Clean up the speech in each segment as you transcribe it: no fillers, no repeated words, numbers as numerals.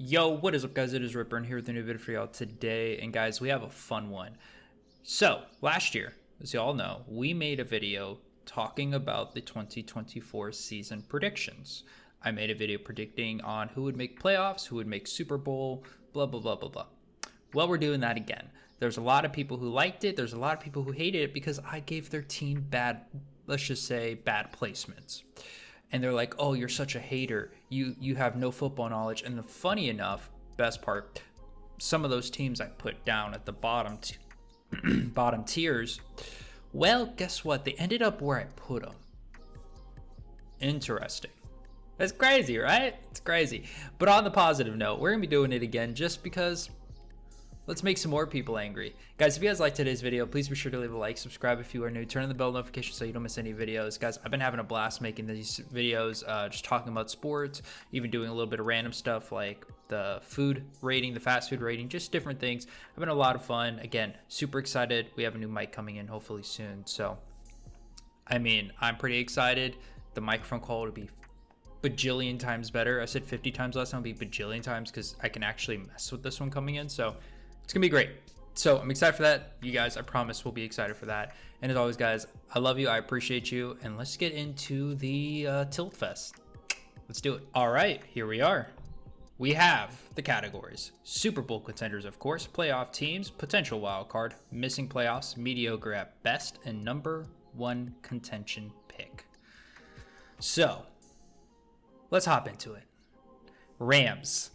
Yo, what is up, guys? It is Ripper, and here with a new video for y'all today. And guys, we have a fun one. So, last year, as y'all know, we made a video talking about the 2024 season predictions. I made a video predicting on who would make playoffs, who would make Super Bowl, blah, blah, blah, blah, blah. Well, we're doing that again. There's a lot of people who liked it. There's a lot of people who hated it because I gave their team bad, let's just say, bad placements. And they're like, oh, you're such a hater. You have no football knowledge. And the funny enough, best part, some of those teams I put down at the bottom bottom tiers, well, guess what? They ended up where I put them. Interesting. That's crazy, right? It's crazy. But on the positive note, we're going to be doing it again just because let's make some more people angry. Guys, if you guys like today's video, please be sure to leave a like, subscribe if you are new, turn on the bell notification so you don't miss any videos. Guys, I've been having a blast making these videos, just talking about sports, even doing a little bit of random stuff like the food rating, the fast food rating, just different things. I've been a lot of fun. Again, super excited. We have a new mic coming in hopefully soon. So, I mean, I'm pretty excited. The microphone quality will be bajillion times better. I said 50 times last time, it'll be bajillion times because I can actually mess with this one coming in. So, it's gonna be great. So I'm excited for that. You guys, I promise, will be excited for that. And as always, guys, I love you. I appreciate you. And let's get into the Tilt Fest. Let's do it. All right, here we are. We have the categories: Super Bowl contenders, of course, playoff teams, potential wild card, missing playoffs, mediocre at best, and number one contention pick. So let's hop into it. Rams.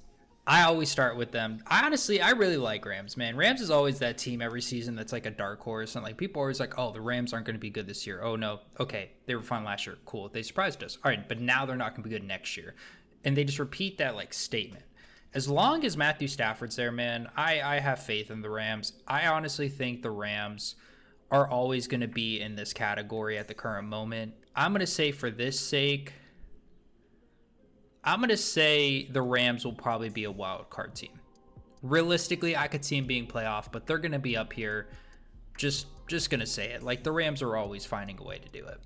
I always start with them. I really like Rams, man. Rams is always that team every season that's like a dark horse. And like people are always like, oh, the Rams aren't going to be good this year. Oh, no. Okay, they were fine last year. Cool. They surprised us. All right, but now they're not going to be good next year. And they just repeat that like statement. As long as Matthew Stafford's there, man, I have faith in the Rams. I honestly think the Rams are always going to be in this category at the current moment. I'm going to say for this sake, I'm going to say the Rams will probably be a wild card team. Realistically, I could see them being playoff, but they're going to be up here. Just going to say it. Like, the Rams are always finding a way to do it.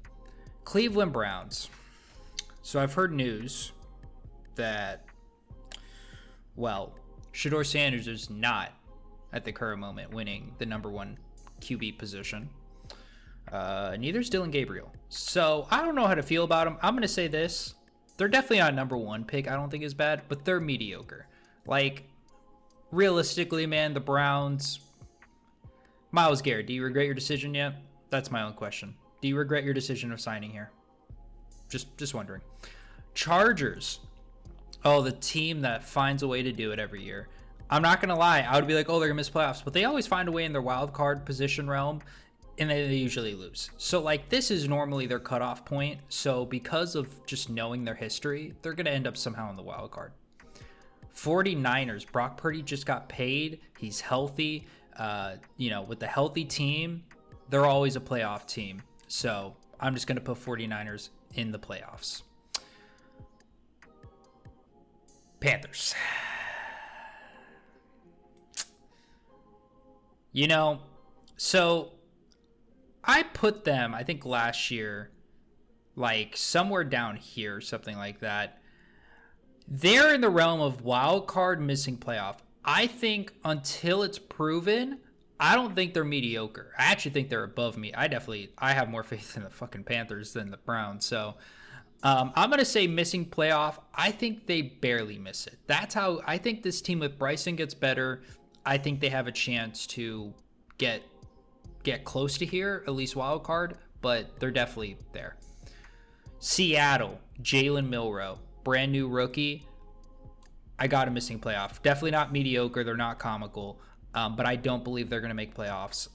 Cleveland Browns. So I've heard news that, well, Shedeur Sanders is not at the current moment winning the number one QB position. Neither is Dylan Gabriel. So I don't know how to feel about him. I'm going to say this. They're definitely not a number one pick. I don't think is bad, but they're mediocre. Like, realistically, man, the Browns. Myles Garrett, do you regret your decision yet? That's my own question. Do you regret your decision of signing here? Just wondering. Chargers. Oh, the team that finds a way to do it every year. I'm not going to lie. I would be like, oh, they're going to miss playoffs. But they always find a way in their wild card position realm. And they usually lose. So, like, this is normally their cutoff point. So, because of just knowing their history, they're going to end up somehow in the wild card. 49ers. Brock Purdy just got paid. He's healthy. With the healthy team, they're always a playoff team. So, I'm just going to put 49ers in the playoffs. Panthers. So I put them, I think last year, like somewhere down here, something like that. They're in the realm of wild card, missing playoff. I think until it's proven, I don't think they're mediocre. I actually think they're above me. I have more faith in the fucking Panthers than the Browns. So I'm going to say missing playoff. I think they barely miss it. That's how I think this team with Bryson gets better. I think they have a chance to get close to here, at least wild card, but they're definitely there. Seattle, Jalen Milroe, brand new rookie. I got a missing playoff. Definitely not mediocre. They're not comical, but I don't believe they're going to make playoffs.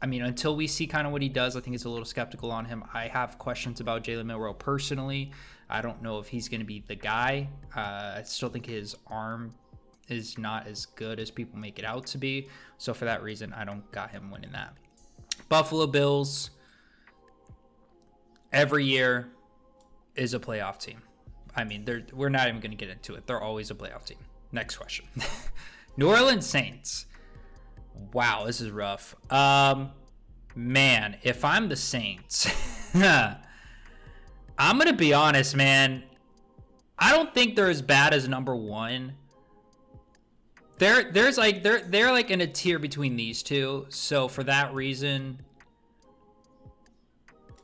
Until we see kind of what he does, I think it's a little skeptical on him. I have questions about Jalen Milroe personally. I don't know if he's going to be the guy. I still think his arm is not as good as people make it out to be. So for that reason, I don't got him winning that. Buffalo Bills, every year, is a playoff team. We're not even going to get into it. They're always a playoff team. Next question. New Orleans Saints. Wow, this is rough. Man, if I'm the Saints, I'm going to be honest, man. I don't think they're as bad as number one. They're like in a tier between these two. So for that reason,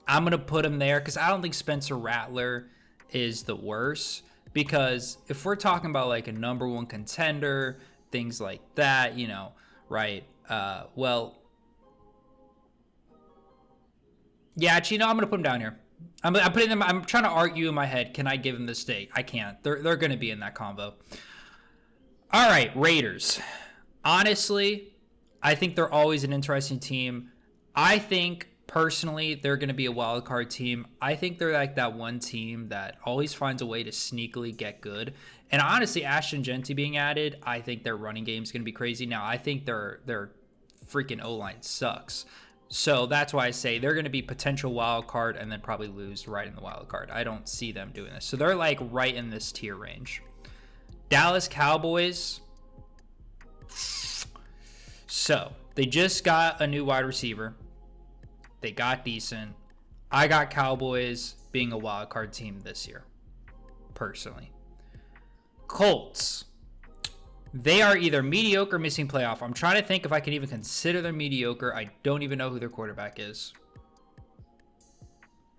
I'm gonna put them there because I don't think Spencer Rattler is the worst. Because if we're talking about like a number one contender, things like that, you know, right? Well, yeah, actually, no, I'm gonna put them down here. I'm putting them. I'm trying to argue in my head. Can I give them the stake? I can't. They're gonna be in that combo. All right, Raiders. Honestly, I think they're always an interesting team. I think personally they're going to be a wild card team. I think they're like that one team that always finds a way to sneakily get good. And honestly, Ashton Jeanty being added, I think their running game is going to be crazy. Now, I think their freaking O-line sucks. So that's why I say they're going to be potential wild card and then probably lose right in the wild card. I don't see them doing this. So they're like right in this tier range. Dallas Cowboys. So they just got a new wide receiver. They got decent. I got Cowboys being a wild card team this year, personally. Colts. They are either mediocre or missing playoff. I'm trying to think if I can even consider them mediocre. I don't even know who their quarterback is.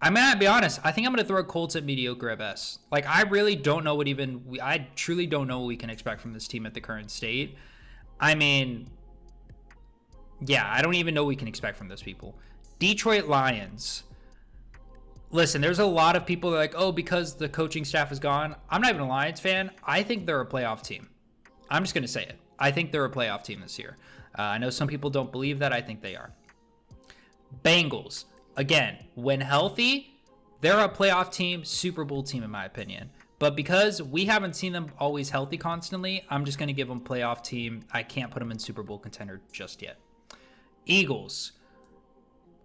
I'm going to be honest. I think I'm going to throw Colts at mediocre at best. Like, I really don't know I truly don't know what we can expect from this team at the current state. I mean, yeah, I don't even know what we can expect from those people. Detroit Lions. Listen, there's a lot of people that are like, oh, because the coaching staff is gone. I'm not even a Lions fan. I think they're a playoff team. I'm just going to say it. I think they're a playoff team this year. I know some people don't believe that. I think they are. Bengals. Again, when healthy, they're a playoff team, Super Bowl team in my opinion. But because we haven't seen them always healthy constantly, I'm just going to give them playoff team. I can't put them in Super Bowl contender just yet. Eagles.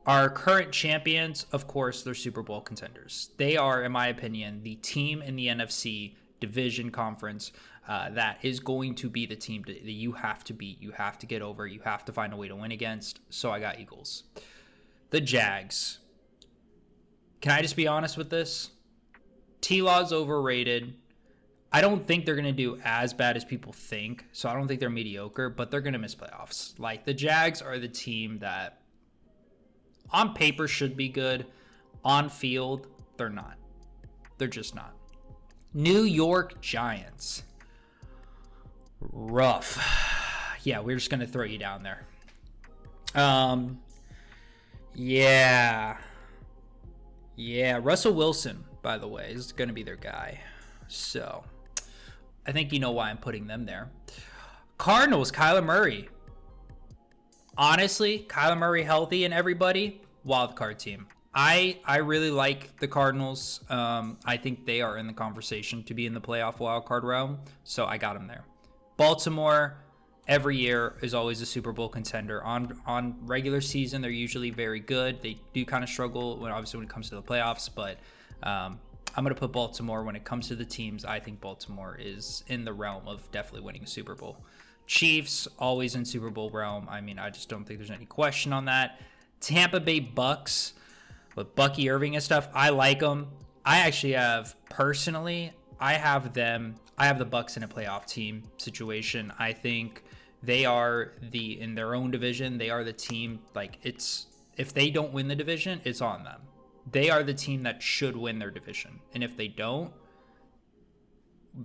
Our current champions, of course, they're Super Bowl contenders. They are, in my opinion, the team in the NFC division conference that is going to be the team that you have to beat. You have to get over. You have to find a way to win against. So I got Eagles. The Jags. Can I just be honest with this? T-Law's overrated. I don't think they're going to do as bad as people think. So I don't think they're mediocre, but they're going to miss playoffs. Like, the Jags are the team that on paper should be good. On field, they're not. They're just not. New York Giants. Rough. Yeah, we're just going to throw you down there. Yeah. Russell Wilson, by the way, is going to be their guy. So, I think you know why I'm putting them there. Cardinals, Kyler Murray. Honestly, Kyler Murray healthy and everybody, wild card team. I really like the Cardinals. I think they are in the conversation to be in the playoff wild card realm, so I got them there. Baltimore, every year is always a Super Bowl contender. On regular season, they're usually very good. They do kind of struggle when it comes to the playoffs, but I'm going to put Baltimore when it comes to the teams. I think Baltimore is in the realm of definitely winning a Super Bowl. Chiefs, always in Super Bowl realm. I mean, I just don't think there's any question on that. Tampa Bay Bucks with Bucky Irving and stuff. I like them. I actually have, personally, I have the Bucks in a playoff team situation. I think they are in their own division. They are the team, like, if they don't win the division, it's on them. They are the team that should win their division. And if they don't,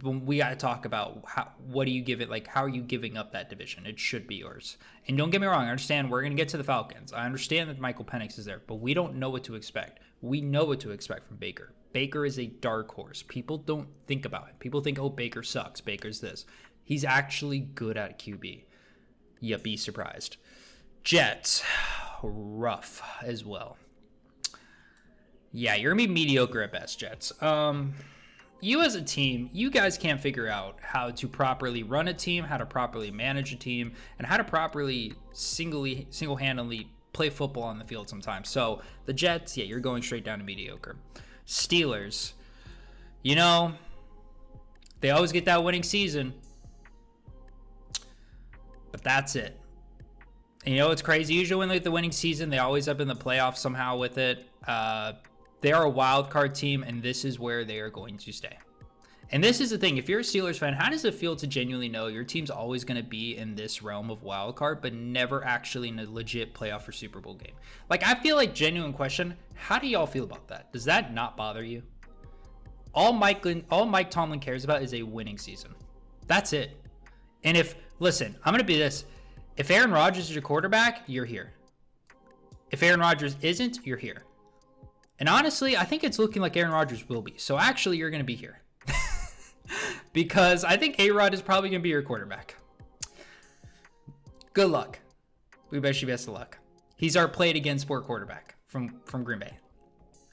we got to talk about what do you give it, like, how are you giving up that division? It should be yours. And don't get me wrong, I understand we're going to get to the Falcons. I understand that Michael Penix is there, but we don't know what to expect. We know what to expect from Baker. Baker is a dark horse. People don't think about it. People think, oh, Baker sucks. Baker's this. He's actually good at QB. Yeah, be surprised. Jets, rough as well. Yeah, you're going to be mediocre at best, Jets. You as a team, you guys can't figure out how to properly run a team, how to properly manage a team, and how to properly single-handedly play football on the field sometimes. So the Jets, yeah, you're going straight down to mediocre. Steelers, you know, they always get that winning season, but that's it. And you know what's crazy? Usually when they get the winning season, they always up in the playoffs somehow with it. They are a wild card team, and this is where they are going to stay. And this is the thing. If you're a Steelers fan, how does it feel to genuinely know your team's always going to be in this realm of wild card, but never actually in a legit playoff or Super Bowl game? Like, I feel like, genuine question, how do y'all feel about that? Does that not bother you? All Mike Tomlin cares about is a winning season. That's it. And listen, I'm going to be this. If Aaron Rodgers is your quarterback, you're here. If Aaron Rodgers isn't, you're here. And honestly, I think it's looking like Aaron Rodgers will be. So actually, you're going to be here. Because I think A-Rod is probably going to be your quarterback. Good luck. We wish you best of luck. He's our played against sport quarterback from Green Bay.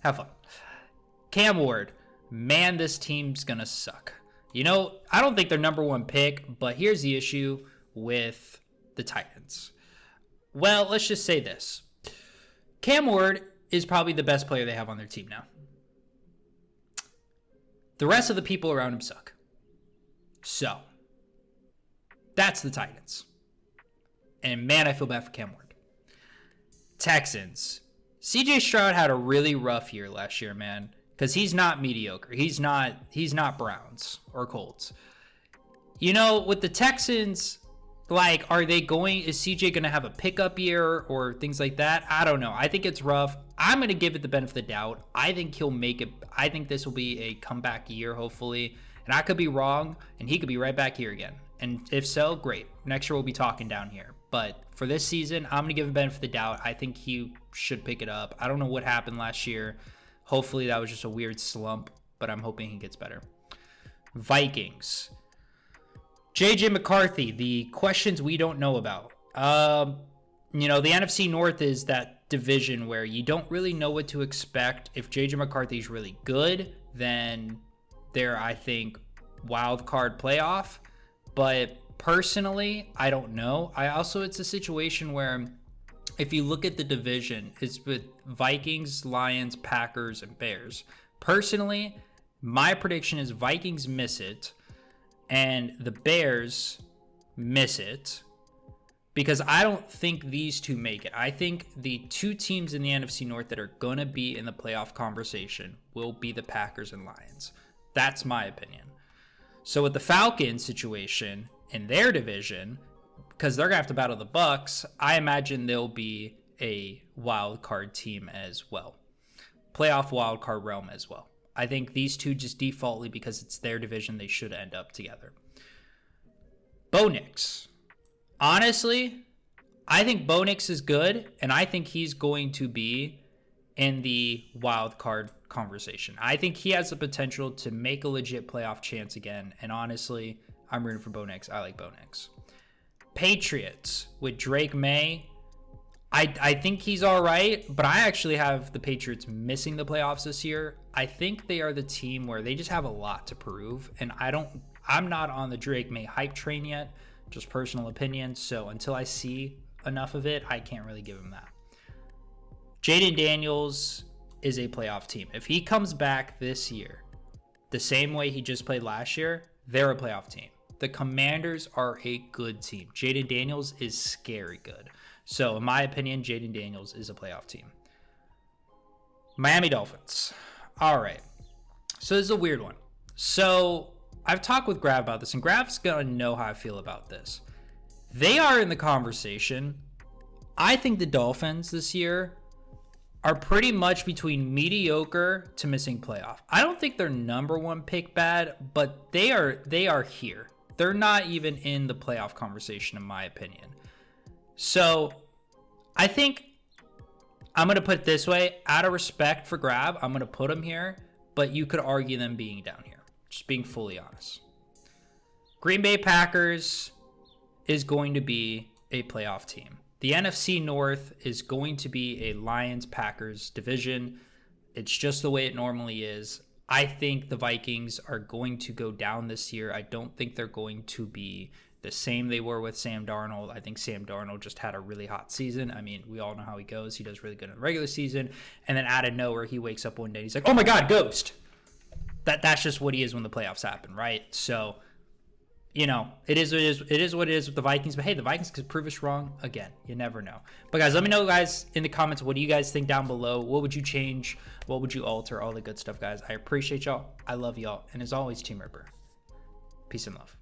Have fun. Cam Ward. Man, this team's going to suck. You know, I don't think they're number one pick, but here's the issue with the Titans. Well, let's just say this. Cam Ward is probably the best player they have on their team now. The rest of the people around him suck. So, that's the Titans. And man, I feel bad for Cam Ward. Texans. CJ Stroud had a really rough year last year, man. Because he's not mediocre. He's not Browns or Colts. You know, with the Texans, like, is CJ going to have a pickup year or things like that? I don't know. I think it's rough. I'm going to give it the benefit of the doubt. I think he'll make it. I think this will be a comeback year, hopefully. And I could be wrong, and he could be right back here again. And if so, great. Next year we'll be talking down here. But for this season, I'm going to give him the benefit of the doubt. I think he should pick it up. I don't know what happened last year. Hopefully that was just a weird slump, but I'm hoping he gets better. Vikings. JJ McCarthy, the questions we don't know about. You know, the NFC North is that division where you don't really know what to expect. If JJ McCarthy is really good, then they're, I think, wild card playoff. But personally, I don't know. It's a situation where if you look at the division, it's with Vikings, Lions, Packers, and Bears. Personally, my prediction is Vikings miss it and the Bears miss it because I don't think these two make it. I think the two teams in the NFC North that are going to be in the playoff conversation will be the Packers and Lions. That's my opinion. So with the Falcons situation in their division, because they're going to have to battle the Bucks, I imagine they'll be a wild card team as well. Playoff wild card realm as well. I think these two just defaultly, because it's their division, they should end up together. Bo Nix. Honestly, I think Bo Nix is good, and I think he's going to be in the wild card conversation. I think he has the potential to make a legit playoff chance again, and honestly, I'm rooting for Bo Nix. I like Bo Nix. Patriots with Drake May. I think he's all right, but I actually have the Patriots missing the playoffs this year. I think they are the team where they just have a lot to prove, and I'm not on the Drake May hype train yet, just personal opinion. So until I see enough of it, I can't really give him that. Jaden Daniels is a playoff team. If he comes back this year the same way he just played last year, they're a playoff team. The Commanders are a good team. Jaden Daniels is scary good. So, in my opinion, Jaden Daniels is a playoff team. Miami Dolphins. All right. So, this is a weird one. So, I've talked with Grav about this, and Grav's going to know how I feel about this. They are in the conversation. I think the Dolphins this year are pretty much between mediocre to missing playoff. I don't think they're number one pick bad, but they are here. They're not even in the playoff conversation, in my opinion. So I think I'm going to put it this way. Out of respect for Grav, I'm going to put them here, but you could argue them being down here. Just being fully honest. Green Bay Packers is going to be a playoff team. The NFC North is going to be a Lions-Packers division. It's just the way it normally is. I think the Vikings are going to go down this year. I don't think they're going to be the same they were with Sam Darnold. I think Sam Darnold just had a really hot season. I mean, we all know how he goes. He does really good in the regular season. And then out of nowhere, he wakes up one day and he's like, oh my God, ghost. That's just what he is when the playoffs happen, right? So, you know, it is what it is with the Vikings. But hey, the Vikings could prove us wrong again. You never know. But guys, let me know, guys, in the comments, what do you guys think down below? What would you change? What would you alter? All the good stuff, guys. I appreciate y'all. I love y'all. And as always, Team Ripper. Peace and love.